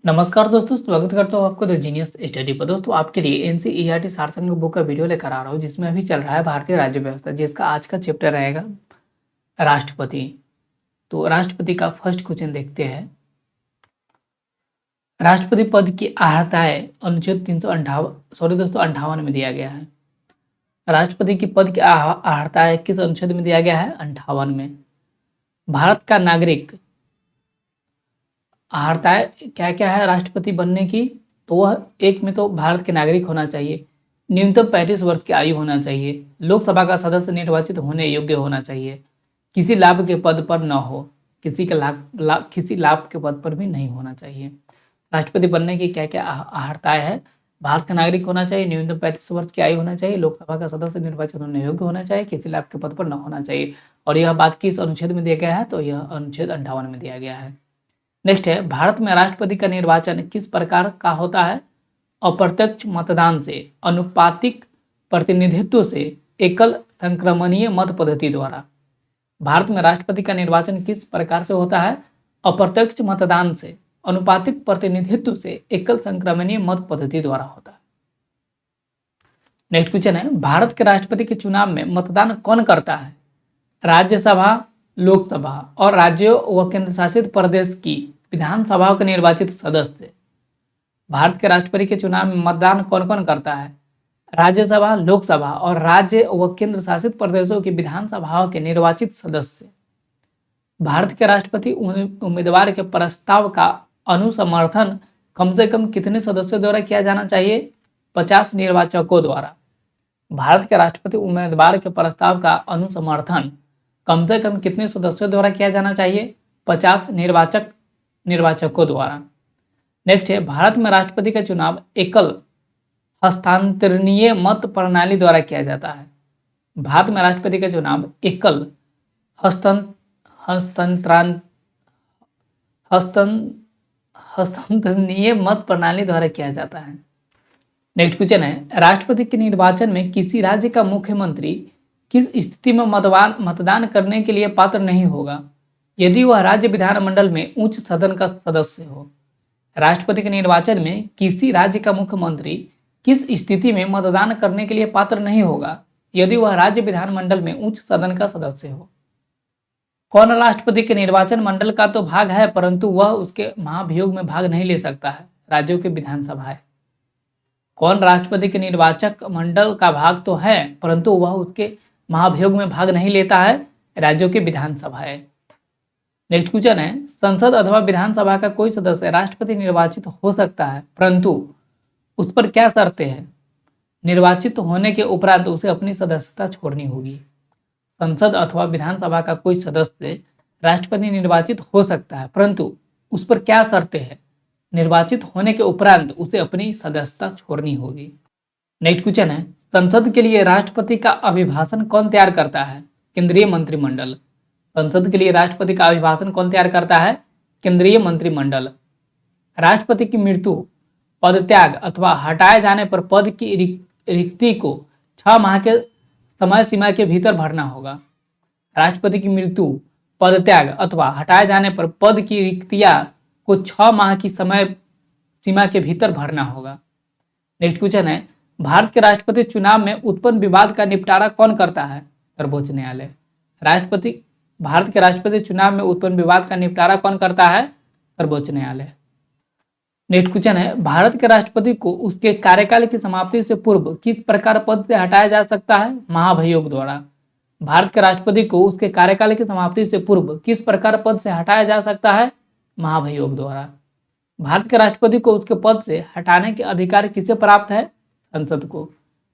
नमस्कार दोस्तों, स्वागत करता हूँ आपको द जीनियस स्टडी पर। दोस्तों आपके लिए एनसीईआरटी सार संग्रह बुक का वीडियो लेकर आ रहा हूँ, जिसमें अभी चल रहा है भारतीय राज्य व्यवस्था, जिसका आज का चैप्टर रहेगा राष्ट्रपति। तो राष्ट्रपति का फर्स्ट क्वेश्चन देखते हैं। राष्ट्रपति पद की अर्हताएं अनुच्छेद 58 में दिया गया है। राष्ट्रपति की पद की अर्हताएं किस अनुच्छेद में दिया गया है? 58 में। भारत का नागरिक अर्हताएं क्या क्या है राष्ट्रपति बनने की? तो वह एक में तो भारत के नागरिक होना चाहिए, न्यूनतम 35 वर्ष की आयु होना चाहिए, लोकसभा का सदस्य निर्वाचित होने योग्य होना चाहिए, किसी लाभ के पद पर न हो, किसी लाभ के पद पर भी नहीं होना चाहिए। राष्ट्रपति बनने की क्या क्या अर्हताएं है? भारत का नागरिक होना चाहिए, न्यूनतम 35 वर्ष की आयु होना चाहिए, लोकसभा का सदस्य निर्वाचित होने योग्य होना चाहिए, किसी लाभ के पद पर न होना चाहिए। और यह बात किस अनुच्छेद में दिया गया है? तो यह अनुच्छेद 58 में दिया गया है। नेक्स्ट है, भारत में राष्ट्रपति का निर्वाचन किस प्रकार का होता है? अप्रत्यक्ष मतदान से, अनुपातिक प्रतिनिधित्व से, एकल संक्रमणीय मत पद्धति द्वारा। भारत में राष्ट्रपति का निर्वाचन किस प्रकार से होता है? अप्रत्यक्ष मतदान से, अनुपातिक प्रतिनिधित्व से, एकल संक्रमणीय मत पद्धति द्वारा होता है। नेक्स्ट क्वेश्चन है, भारत के राष्ट्रपति के चुनाव में मतदान कौन करता है? राज्यसभा, लोकसभा और राज्यों व केंद्र शासित प्रदेश की विधानसभाओं के निर्वाचित सदस्य। भारत के राष्ट्रपति के चुनाव में मतदान कौन कौन करता है? राज्यसभा, लोकसभा और राज्य व केंद्र शासित प्रदेशों की विधानसभाओं के निर्वाचित सदस्य। भारत के राष्ट्रपति उम्मीदवार के प्रस्ताव का अनुसमर्थन कम से कम कितने सदस्यों द्वारा किया जाना चाहिए? 50 निर्वाचकों द्वारा। भारत के राष्ट्रपति उम्मीदवार के प्रस्ताव का अनुसमर्थन कम से कम कितने सदस्यों द्वारा किया जाना चाहिए? 50 निर्वाचकों द्वारा। नेक्स्ट है, भारत में राष्ट्रपति का चुनाव एकल हस्तांतरणीय मत प्रणाली द्वारा किया जाता है। भारत में राष्ट्रपति का चुनाव एकल हस्तांतरणीय मत प्रणाली द्वारा किया जाता है। नेक्स्ट क्वेश्चन है, राष्ट्रपति के निर्वाचन में किसी राज्य का मुख्यमंत्री किस स्थिति में मतदान करने के लिए पात्र नहीं होगा? यदि वह राज्य विधानमंडल में उच्च सदन का सदस्य हो। राष्ट्रपति के निर्वाचन में किसी राज्य का मुख्यमंत्री किस स्थिति में मतदान करने के लिए पात्र नहीं होगा? यदि वह राज्य विधानमंडल में उच्च सदन का सदस्य हो। कौन राष्ट्रपति के निर्वाचन मंडल का तो भाग है, परंतु वह उसके महाभियोग में भाग नहीं ले सकता है? राज्यों की विधानसभाएं। कौन राष्ट्रपति के निर्वाचक मंडल का भाग तो है, परंतु वह उसके महाभियोग में भाग नहीं लेता है? राज्यों की विधानसभाएं। नेक्स्ट क्वेश्चन है, संसद अथवा विधानसभा का कोई सदस्य राष्ट्रपति निर्वाचित हो सकता है, परंतु उस पर क्या शर्तें हैं? निर्वाचित होने के उपरांत उसे अपनी सदस्यता छोड़नी होगी। संसद अथवा विधानसभा का कोई सदस्य राष्ट्रपति निर्वाचित हो सकता है, परंतु उस पर क्या शर्तें हैं? निर्वाचित होने के उपरांत उसे अपनी सदस्यता छोड़नी होगी। नेक्स्ट क्वेश्चन है, संसद के लिए राष्ट्रपति का अभिभाषण कौन तैयार करता है? केंद्रीय मंत्रिमंडल। संसद के लिए राष्ट्रपति का अभिभाषण कौन तैयार करता है? केंद्रीय मंत्रिमंडल। राष्ट्रपति की मृत्यु, पदत्याग अथवा हटाए जाने पर पद की रिक्ति को 6 माह के समय सीमा के भीतर भरना होगा। राष्ट्रपति की मृत्यु, पदत्याग अथवा हटाए जाने पर पद की रिक्तियां को 6 माह की समय सीमा के भीतर भरना होगा। नेक्स्ट क्वेश्चन है, भारत के राष्ट्रपति चुनाव में उत्पन्न विवाद का निपटारा कौन करता है? सर्वोच्च न्यायालय। भारत के राष्ट्रपति चुनाव में उत्पन्न विवाद का निपटारा कौन करता है? सर्वोच्च न्यायालय। नेक्स्ट क्वेश्चन है, भारत के राष्ट्रपति को उसके कार्यकाल की समाप्ति से पूर्व किस प्रकार पद से हटाया जा सकता है? महाभियोग द्वारा। भारत के राष्ट्रपति को उसके कार्यकाल की समाप्ति से पूर्व किस प्रकार पद से हटाया जा सकता है? महाभियोग द्वारा। भारत के राष्ट्रपति को उसके पद से हटाने के अधिकार किसे प्राप्त है? संसद को।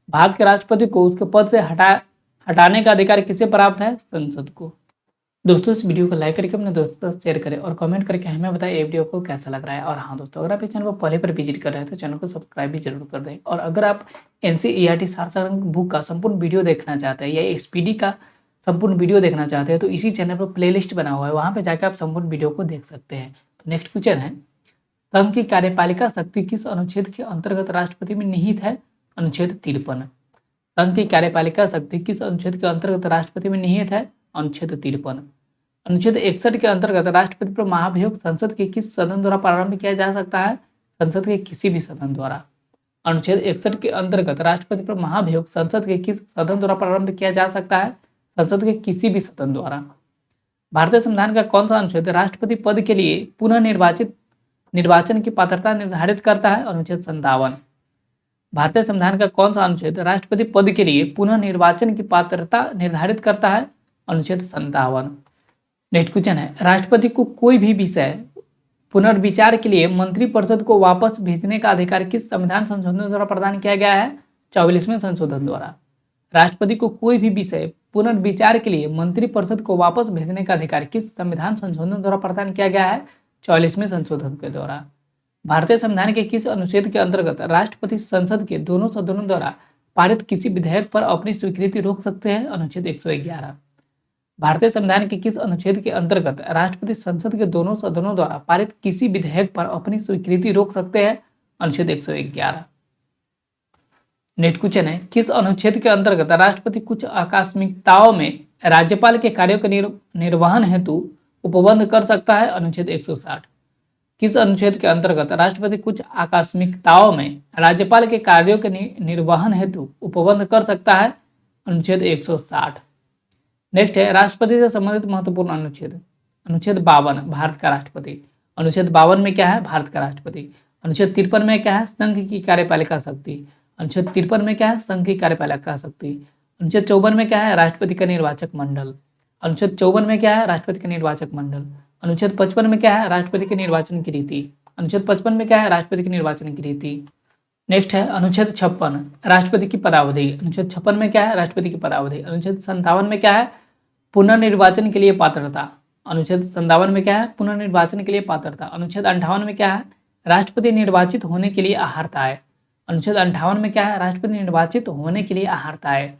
भारत के राष्ट्रपति को उसके पद से हटाने का अधिकार किसे प्राप्त है? संसद को। दोस्तों इस वीडियो को लाइक करके अपने दोस्तों से शेयर करें और कमेंट करके हमें बताएं ये वीडियो को कैसा लग रहा है। और हाँ दोस्तों, अगर आप इस चैनल को पहले पर विजिट कर रहे हैं तो चैनल को सब्सक्राइब भी जरूर कर दें। और अगर आप एनसीईआरटी सार संग्रह बुक का संपूर्ण वीडियो देखना चाहते हैं या एसपीडी का संपूर्ण वीडियो देखना चाहते हैं तो इसी चैनल पर प्लेलिस्ट बना हुआ है, वहाँ पर जाकर आप संपूर्ण वीडियो को देख सकते हैं। तो नेक्स्ट क्वेश्चन है, संघ की कार्यपालिका शक्ति किस अनुच्छेद के अंतर्गत राष्ट्रपति में निहित है? अनुच्छेद 53। संघ की कार्यपालिका शक्ति किस अनुच्छेद के अंतर्गत राष्ट्रपति में निहित है? अनुच्छेद 53। अनुच्छेद 61 के अंतर्गत राष्ट्रपति पर महाभियोग संसद के किस सदन द्वारा प्रारंभ किया जा सकता है? संसद के किसी भी सदन द्वारा। अनुच्छेद 61 के अंतर्गत राष्ट्रपति पर महाभियोग संसद के किस सदन द्वारा प्रारंभ किया जा सकता है? संसद के किसी भी सदन द्वारा। भारतीय संविधान का कौन सा अनुच्छेद राष्ट्रपति पद के लिए पुनः निर्वाचन की पात्रता निर्धारित करता है? अनुच्छेद 57। भारतीय संविधान का कौन सा अनुच्छेद राष्ट्रपति पद के लिए पुनः निर्वाचन की पात्रता निर्धारित करता है? अनुच्छेद 57। नेक्स्ट क्वेश्चन है, राष्ट्रपति को कोई भी विषय पुनर्विचार के लिए मंत्रिपरिषद को वापस भेजने का अधिकार किस संविधान संशोधन द्वारा प्रदान किया गया है? 44वें संशोधन द्वारा। राष्ट्रपति को कोई भी विषय पुनर्विचार के लिए मंत्रिपरिषद को वापस भेजने का अधिकार किस संविधान संशोधन द्वारा प्रदान किया गया है? 44वें संशोधन के द्वारा। भारतीय संविधान के किस अनुच्छेद के अंतर्गत राष्ट्रपति संसद के दोनों सदनों द्वारा पारित किसी विधेयक पर अपनी स्वीकृति रोक सकते हैं? अनुच्छेद 111। भारतीय संविधान के किस अनुच्छेद के अंतर्गत राष्ट्रपति संसद के दोनों सदनों द्वारा पारित किसी विधेयक पर अपनी स्वीकृति रोक सकते हैं? अनुच्छेद 111। नेक्स्ट क्वेश्चन है, किस अनुच्छेद के अंतर्गत राष्ट्रपति कुछ आकस्मिकताओं में राज्यपाल के कार्यों के निर्वहन हेतु उपबंध कर सकता है? अनुच्छेद 160। किस अनुच्छेद के अंतर्गत राष्ट्रपति कुछ आकस्मिकताओं में राज्यपाल के कार्यों के निर्वहन हेतु उपबंध कर सकता है? अनुच्छेद 160। नेक्स्ट है, राष्ट्रपति से संबंधित महत्वपूर्ण अनुच्छेद। अनुच्छेद 52 भारत का राष्ट्रपति। अनुच्छेद 52 में क्या है? भारत का राष्ट्रपति। अनुच्छेद 53 में क्या है? संघ की कार्यपालिका शक्ति। अनुच्छेद 53 में क्या है? संघ की कार्यपालिका शक्ति। अनुच्छेद 54 में क्या है? राष्ट्रपति का निर्वाचक मंडल। अनुच्छेद 54 में क्या है? राष्ट्रपति का निर्वाचक मंडल। अनुच्छेद 55 में क्या है? राष्ट्रपति के निर्वाचन की रीति। अनुच्छेद 55 में क्या है? राष्ट्रपति की निर्वाचन की रीति। नेक्स्ट है अनुच्छेद 56 राष्ट्रपति की पदावधि। अनुच्छेद 56 में क्या है? राष्ट्रपति की पदावधि। अनुच्छेद 57 में क्या है? पुनर्निर्वाचन के लिए पात्रता। अनुच्छेद 57 में क्या है? पुनर्निर्वाचन के लिए पात्रता। अनुच्छेद 58 में क्या है? राष्ट्रपति निर्वाचित होने के लिए अहर्ता है। अनुच्छेद 58 में क्या है? राष्ट्रपति निर्वाचित होने के लिए अहर्ता है।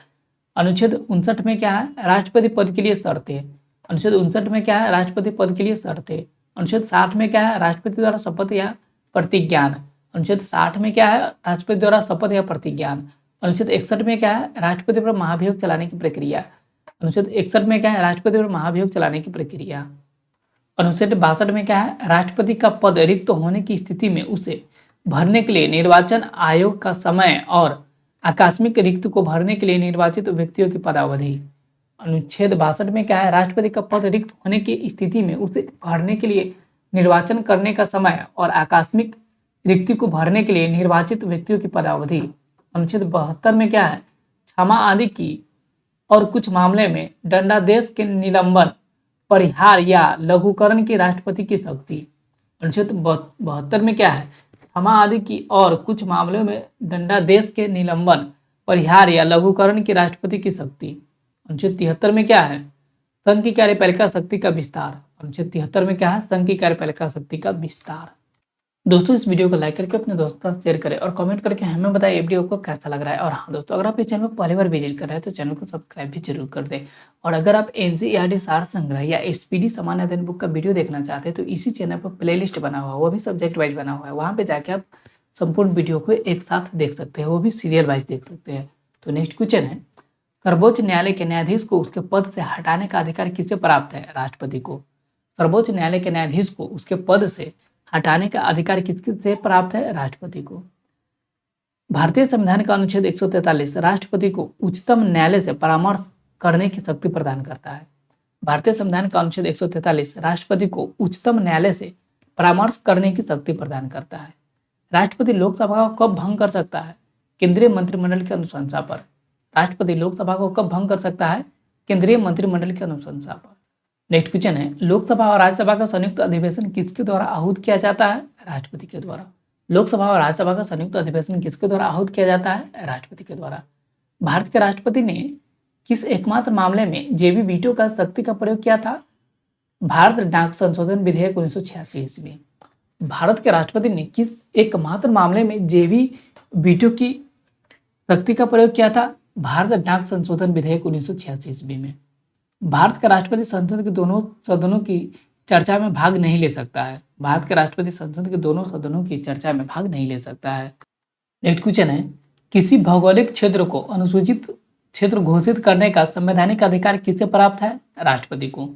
अनुच्छेद 59 में क्या है? राष्ट्रपति पद के लिए शर्तें। अनुच्छेद 59 में क्या है? राष्ट्रपति पद के लिए शर्तें। अनुच्छेद 60 में क्या है? राष्ट्रपति द्वारा शपथ या प्रतिज्ञान। अनुच्छेद 60 में क्या है? राष्ट्रपति द्वारा शपथ या प्रतिज्ञान। अनुच्छेद 61 में क्या है? राष्ट्रपति पर महाभियोग चलाने की प्रक्रिया। अनुच्छेद 61 में क्या है? राष्ट्रपति पर महाभियोग चलाने की प्रक्रिया। अनुच्छेद 62 में क्या है? राष्ट्रपति का पद रिक्त होने की स्थिति में उसे भरने के लिए निर्वाचन आयोग का समय और आकस्मिक रिक्त को भरने के लिए निर्वाचित व्यक्तियों की पदावधि। अनुच्छेद 62 में क्या है? राष्ट्रपति का पद रिक्त होने की स्थिति में उसे भरने के लिए निर्वाचन करने का समय और आकस्मिक रिक्ति को भरने के लिए निर्वाचित व्यक्तियों की पदावधि। अनुच्छेद 72 में क्या है? क्षमा आदि की और कुछ मामले में दंडादेश के निलंबन, परिहार या लघुकरण की राष्ट्रपति की शक्ति। अनुच्छेद 72 में क्या है? क्षमा आदि की और कुछ मामलों में दंडादेश के निलंबन, परिहार या लघुकरण की राष्ट्रपति की शक्ति। अनुच्छेद 73 में क्या है? संघ की कार्यपालिका शक्ति का विस्तार। अनुच्छेद 73 में क्या है? संघ की कार्यपालिका शक्ति का विस्तार। दोस्तों इस वीडियो को लाइक करके अपने दोस्तों के साथ शेयर करें और कमेंट करके हमें बताएं वीडियो को कैसा लग रहा है। और हाँ दोस्तों, अगर आप इस चैनल पर पहली बार विजिट कर रहे हैं तो चैनल को सब्सक्राइब भी जरूर कर दें। और अगर आप एनसीईआरटी सार संग्रह या एसपीडी सामान्य अध्ययन बुक का वीडियो देखना चाहते हैं तो इसी चैनल पर प्लेलिस्ट बना हुआ है, वो भी सब्जेक्ट वाइज बना हुआ है, वहाँ पे जाके आप संपूर्ण वीडियो को एक साथ देख सकते हैं, वो भी सीरियल वाइज देख सकते हैं। तो नेक्स्ट क्वेश्चन है, सर्वोच्च न्यायालय के न्यायाधीश को उसके पद से हटाने का अधिकार किससे प्राप्त है? राष्ट्रपति को। सर्वोच्च न्यायालय के न्यायाधीश को उसके पद से हटाने का अधिकार किससे प्राप्त है? राष्ट्रपति को। भारतीय संविधान का अनुच्छेद 143 राष्ट्रपति को उच्चतम न्यायालय से परामर्श करने की शक्ति प्रदान करता है। भारतीय संविधान का अनुच्छेद 143 राष्ट्रपति को उच्चतम न्यायालय से परामर्श करने की शक्ति प्रदान करता है। राष्ट्रपति लोकसभा को कब भंग कर सकता है? केंद्रीय मंत्रिमंडल की अनुशंसा पर। राष्ट्रपति लोकसभा को कब भंग कर सकता है? केंद्रीय मंत्रिमंडल की अनुशंसा पर। नेक्स्ट क्वेश्चन है, लोकसभा और राज्यसभा का संयुक्त अधिवेशन किसके द्वारा आहूत किया जाता है? राष्ट्रपति के द्वारा। लोकसभा और राज्यसभा का संयुक्त अधिवेशन किसके द्वारा आहूत किया जाता है? राष्ट्रपति के द्वारा। भारत के राष्ट्रपति ने किस एकमात्र मामले में जेबी वीटो का शक्ति का प्रयोग किया था? भारत डाक संशोधन विधेयक 1986 ईस्वी। भारत के राष्ट्रपति ने किस एकमात्र मामले में जेबी वीटो की शक्ति का प्रयोग किया था? भारत डाक संशोधन विधेयक 1986 ईस्वी में। भारत का राष्ट्रपति संसद के दोनों सदनों की चर्चा में भाग नहीं ले सकता है। भारत के राष्ट्रपति संसद के दोनों सदनों की चर्चा में भाग नहीं ले सकता है। नेक्स्ट क्वेश्चन है, किसी भौगोलिक क्षेत्र को अनुसूचित क्षेत्र घोषित करने का संवैधानिक अधिकार किससे प्राप्त है? राष्ट्रपति को।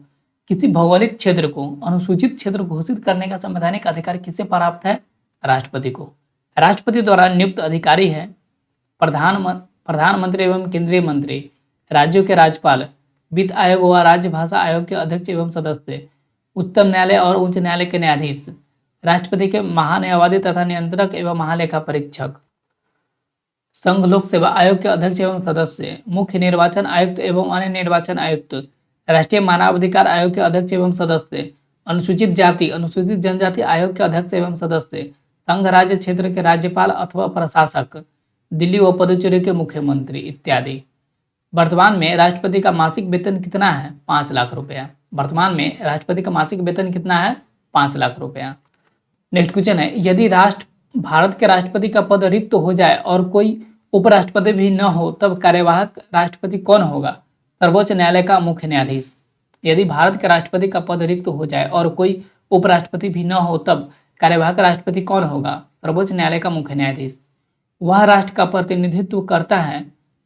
किसी भौगोलिक क्षेत्र को अनुसूचित क्षेत्र घोषित करने का संवैधानिक अधिकार किसे प्राप्त है? राष्ट्रपति को। राष्ट्रपति द्वारा नियुक्त अधिकारी है प्रधानमंत्री एवं केंद्रीय मंत्री, राज्यों के राज्यपाल, वित्त आयोग व राज्य भाषा आयोग के अध्यक्ष एवं सदस्य, उच्चतम न्यायालय और उच्च न्यायालय के न्यायाधीश, राष्ट्रपति के महान्यायवादी तथा नियंत्रक एवं महालेखा परीक्षक, संघ लोक सेवा आयोग के अध्यक्ष एवं सदस्य, मुख्य निर्वाचन आयुक्त एवं अन्य निर्वाचन आयुक्त, राष्ट्रीय मानवाधिकार आयोग के अध्यक्ष एवं सदस्य, अनुसूचित जाति अनुसूचित जनजाति आयोग के अध्यक्ष एवं सदस्य, संघ राज्य क्षेत्र के राज्यपाल अथवा प्रशासक, दिल्ली व पुदुचेरी के मुख्यमंत्री इत्यादि। वर्तमान में राष्ट्रपति का मासिक वेतन कितना है? 5 लाख रुपया। वर्तमान में राष्ट्रपति का मासिक वेतन कितना है? 5 लाख रुपया। नेक्स्ट क्वेश्चन है, यदि भारत के राष्ट्रपति का पद रिक्त हो जाए और कोई उपराष्ट्रपति भी न हो तब कार्यवाहक राष्ट्रपति कौन होगा? सर्वोच्च न्यायालय का मुख्य न्यायाधीश। यदि भारत के राष्ट्रपति का पद रिक्त हो जाए और कोई उपराष्ट्रपति भी न हो तब कार्यवाहक राष्ट्रपति कौन होगा? सर्वोच्च न्यायालय का मुख्य न्यायाधीश। वह राष्ट्र का प्रतिनिधित्व करता है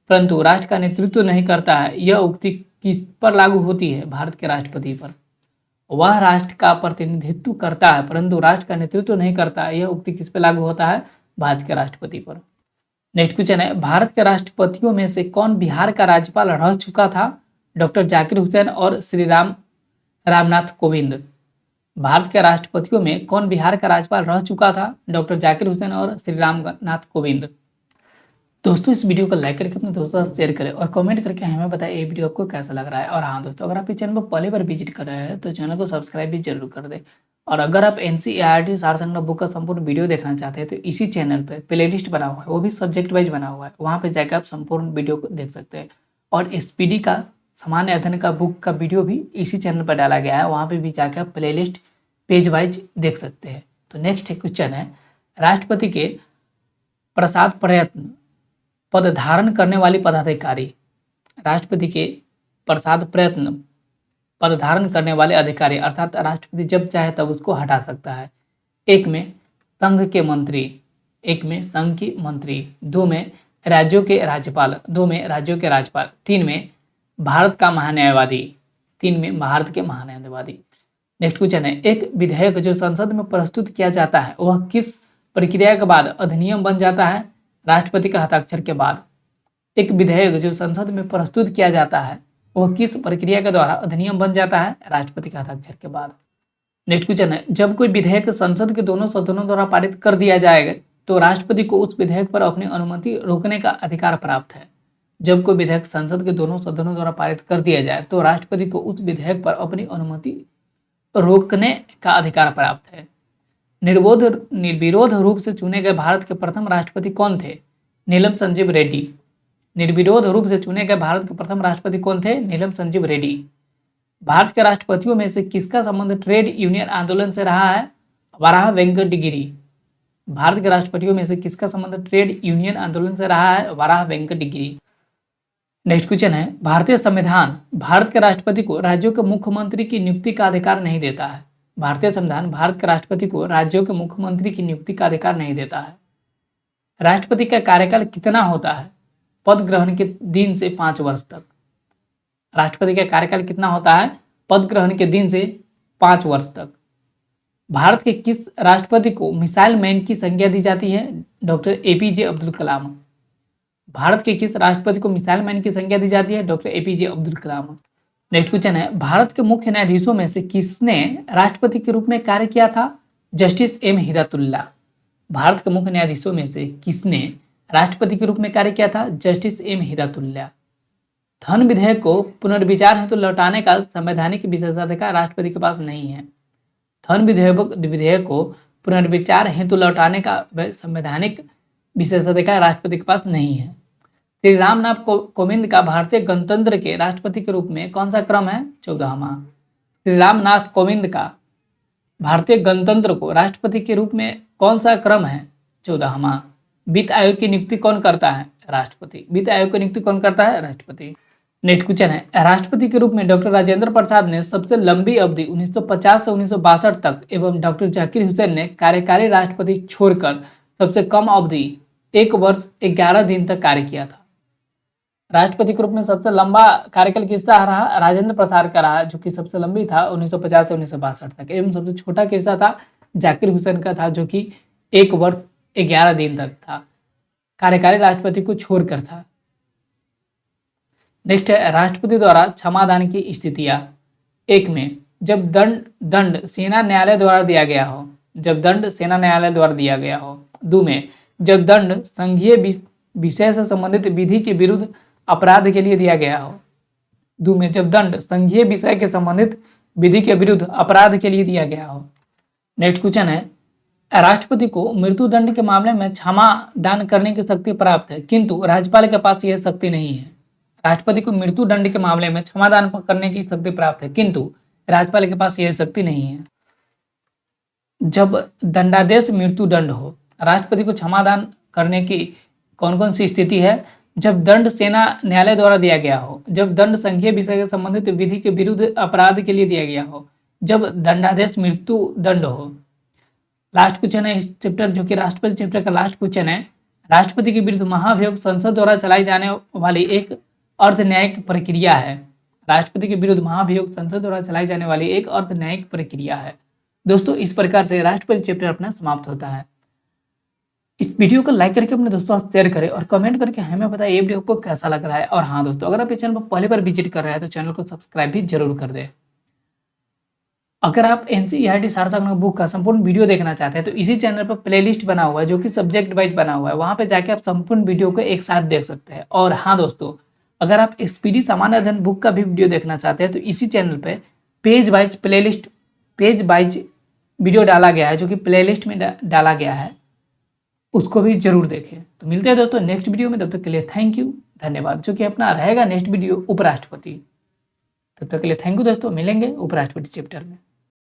परंतु राष्ट्र का नेतृत्व नहीं करता है, यह उक्ति किस पर लागू होती है? भारत के राष्ट्रपति पर। वह राष्ट्र का प्रतिनिधित्व करता है परंतु राष्ट्र का नेतृत्व नहीं करता है, यह उक्ति किस पर लागू होता है? भारत के राष्ट्रपति पर। नेक्स्ट क्वेश्चन है, भारत के राष्ट्रपतियों में से कौन बिहार का राज्यपाल रह चुका था? डॉक्टर जाकिर हुसैन और श्री रामनाथ कोविंद। भारत के राष्ट्रपतियों में कौन बिहार का राज्यपाल रह चुका था? डॉक्टर जाकिर हुसैन और श्री रामनाथ कोविंद। दोस्तों इस वीडियो को लाइक करके अपने दोस्तों से शेयर करें और कमेंट करके हमें बताएं ये वीडियो आपको कैसा लग रहा है। और हाँ दोस्तों, अगर आप इस चैनल पर पहली बार विजिट कर रहे हैं तो चैनल को सब्सक्राइब भी जरूर कर दें। और अगर आप एनसीईआरटी सार संग्रह बुक का संपूर्ण वीडियो देखना चाहते हैं तो इसी चैनल पर प्लेलिस्ट बना हुआ है, वो भी सब्जेक्ट वाइज बना हुआ है, वहाँ पर जाकर आप संपूर्ण वीडियो को देख सकते हैं। और एसपीडी का सामान्य अध्ययन का बुक का वीडियो भी इसी चैनल पर डाला गया है, वहाँ पर भी जाकर आप प्लेलिस्ट पेज वाइज देख सकते हैं। तो नेक्स्ट क्वेश्चन है, राष्ट्रपति के प्रसाद प्रयत्न पद धारण करने वाली पदाधिकारी। राष्ट्रपति के प्रसाद प्रयत्न पद धारण करने वाले अधिकारी अर्थात राष्ट्रपति जब चाहे तब उसको हटा सकता है। 1 में संघ के मंत्री, 1 में संघ की मंत्री, 2 में राज्यों के राज्यपाल, 2 में राज्यों के राज्यपाल, 3 में भारत का महान्यायवादी, 3 में भारत के महान्यायवादी। नेक्स्ट क्वेश्चन है, एक विधेयक जो संसद में प्रस्तुत किया जाता है वह किस प्रक्रिया के बाद अधिनियम बन जाता है? राष्ट्रपति के हस्ताक्षर के बाद। एक विधेयक जो संसद में प्रस्तुत किया जाता है वह किस प्रक्रिया के द्वारा अधिनियम बन जाता है? राष्ट्रपति के हस्ताक्षर के बाद। नेक्स्ट क्वेश्चन है, जब कोई विधेयक संसद के दोनों सदनों द्वारा पारित कर दिया जाएगा तो राष्ट्रपति को उस विधेयक पर अपनी अनुमति रोकने का अधिकार प्राप्त है। जब कोई विधेयक संसद के दोनों सदनों द्वारा पारित कर दिया जाए तो राष्ट्रपति को उस विधेयक पर अपनी अनुमति रोकने का अधिकार प्राप्त है। निर्विरोध रूप से चुने गए भारत के प्रथम राष्ट्रपति कौन थे? नीलम संजीव रेड्डी। निर्विरोध रूप से चुने गए भारत के प्रथम राष्ट्रपति कौन थे? नीलम संजीव रेड्डी। भारत के राष्ट्रपतियों में से किसका संबंध ट्रेड यूनियन आंदोलन से रहा है? वराह वेंकट गिरी। भारत के राष्ट्रपतियों में से किसका संबंध ट्रेड यूनियन आंदोलन से रहा है? वराह वेंकट गिरी। नेक्स्ट क्वेश्चन है, भारतीय संविधान भारत के राष्ट्रपति को राज्यों के मुख्यमंत्री की नियुक्ति का अधिकार नहीं देता है। भारतीय संविधान भारत के राष्ट्रपति को राज्यों के मुख्यमंत्री की नियुक्ति का अधिकार नहीं देता है। राष्ट्रपति का कार्यकाल कितना होता है? पद ग्रहण के दिन से 5 वर्ष तक। राष्ट्रपति का कार्यकाल कितना होता है? पद ग्रहण के दिन से 5 वर्ष तक। भारत के किस राष्ट्रपति को मिसाइल मैन की संज्ञा दी जाती है? Doctor APJ Abdul Kalam. भारत के किस राष्ट्रपति को मिसाइल मैन की संज्ञा दी जाती है? Doctor APJ Abdul Kalam. Next question है, भारत के मुख्य न्यायाधीशों में से किसने राष्ट्रपति के रूप में कार्य किया था? Justice M Hidayatullah. भारत के मुख्य न्यायाधीशों में से किसने राष्ट्रपति के रूप में कार्य किया था? Justice M Hidayatullah. धन विधेयक को पुनर्विचार हेतु लौटाने का संवैधानिक विशेषाधिकार राष्ट्रपति के पास नहीं है। धन विधेयक को पुनर्विचार हेतु लौटाने का संवैधानिक विशेषाधिकार राष्ट्रपति के पास नहीं है। श्री रामनाथ कोविंद का भारतीय गणतंत्र के राष्ट्रपति के रूप में कौन सा क्रम है? 14वां। श्री रामनाथ कोविंद का भारतीय गणतंत्र को राष्ट्रपति के रूप में कौन सा क्रम है? 14वां। वित्त आयोग की नियुक्ति कौन करता है? राष्ट्रपति। वित्त आयोग की नियुक्ति कौन करता है? राष्ट्रपति। नेक्स्ट क्वेश्चन है, राष्ट्रपति के रूप में डॉक्टर राजेंद्र प्रसाद ने सबसे लंबी अवधि 1950 से 1962 तक एवं डॉक्टर जाकिर हुसैन ने कार्यकारी राष्ट्रपति छोड़कर सबसे कम अवधि 1 वर्ष 11 दिन तक कार्य किया था। राष्ट्रपति के रूप में सबसे लंबा कार्यकाल किसका रहा? राजेंद्र प्रसाद का रहा, जो कि सबसे लंबी था 1950 से 1962 तक। एवं सबसे छोटा किसका था? जाकिर हुसैन का था, जो कि 1 वर्ष 11 दिन तक था, कार्यकारी राष्ट्रपति को छोड़कर था। नेक्स्ट है राष्ट्रपति द्वारा क्षमादान की स्थितियां। 1 में जब दंड सेना न्यायालय द्वारा दिया गया हो, जब दंड सेना न्यायालय द्वारा दिया गया हो। 2 में जब दंड संघीय विषय से संबंधित विधि के विरुद्ध अपराध के लिए दिया गया हो। 2 में जब दंड संघीय विषय के संबंधित विधि के विरुद्ध अपराध के लिए दिया गया हो। नेक्स्ट क्वेश्चन है राष्ट्रपति को मृत्यु दंड के मामले में क्षमा दान करने की शक्ति प्राप्त है, किंतु राज्यपाल के पास यह शक्ति नहीं है। राष्ट्रपति को मृत्यु दंड के मामले में क्षमा दान करने की शक्ति प्राप्त है, किंतु राज्यपाल के पास यह शक्ति नहीं है। जब दंडादेश मृत्यु दंड हो, राष्ट्रपति को क्षमा दान करने की कौन कौन सी स्थिति है? जब दंड सेना न्यायालय द्वारा दिया गया हो, जब दंड संघीय विषय से संबंधित विधि के विरुद्ध अपराध के लिए दिया गया हो, जब दंडादेश मृत्यु दंड हो। लास्ट क्वेश्चन है इस चैप्टर, जो कि राष्ट्रपति चैप्टर का लास्ट क्वेश्चन है। राष्ट्रपति के विरुद्ध महाभियोग संसद द्वारा चलाई जाने वाली एक अर्ध न्यायिक प्रक्रिया है। राष्ट्रपति के विरुद्ध महाभियोग संसद द्वारा चलाई जाने वाली एक अर्ध न्यायिक प्रक्रिया है। दोस्तों, इस प्रकार से राष्ट्रपति चैप्टर अपना समाप्त होता है। इस वीडियो को लाइक करके अपने दोस्तों से शेयर करें और कमेंट करके हमें बताएं ये वीडियो आपको कैसा लग रहा है। और हाँ दोस्तों, अगर आप इस चैनल पर पहली बार विजिट कर रहे हैं तो चैनल को सब्सक्राइब भी जरूर कर दें। अगर आप एनसीईआरटी सारसागमन बुक का संपूर्ण वीडियो देखना चाहते हैं तो इसी चैनल पर प्लेलिस्ट बना हुआ है, जो कि सब्जेक्ट वाइज बना हुआ है। वहां पे जाके आप संपूर्ण वीडियो को एक साथ देख सकते हैं। और हाँ दोस्तों, अगर आप स्पीडी सामान्य अध्ययन बुक का भी वीडियो देखना चाहते हैं तो इसी चैनल पे page wise playlist, page wise video डाला गया है, जो कि प्लेलिस्ट में डाला गया है, उसको भी जरूर देखें। तो मिलते हैं दोस्तों नेक्स्ट वीडियो में, तब तक के लिए थैंक यू, धन्यवाद। जो कि अपना रहेगा नेक्स्ट वीडियो उपराष्ट्रपति। तब तक के लिए थैंक यू दोस्तों, मिलेंगे उपराष्ट्रपति चैप्टर में।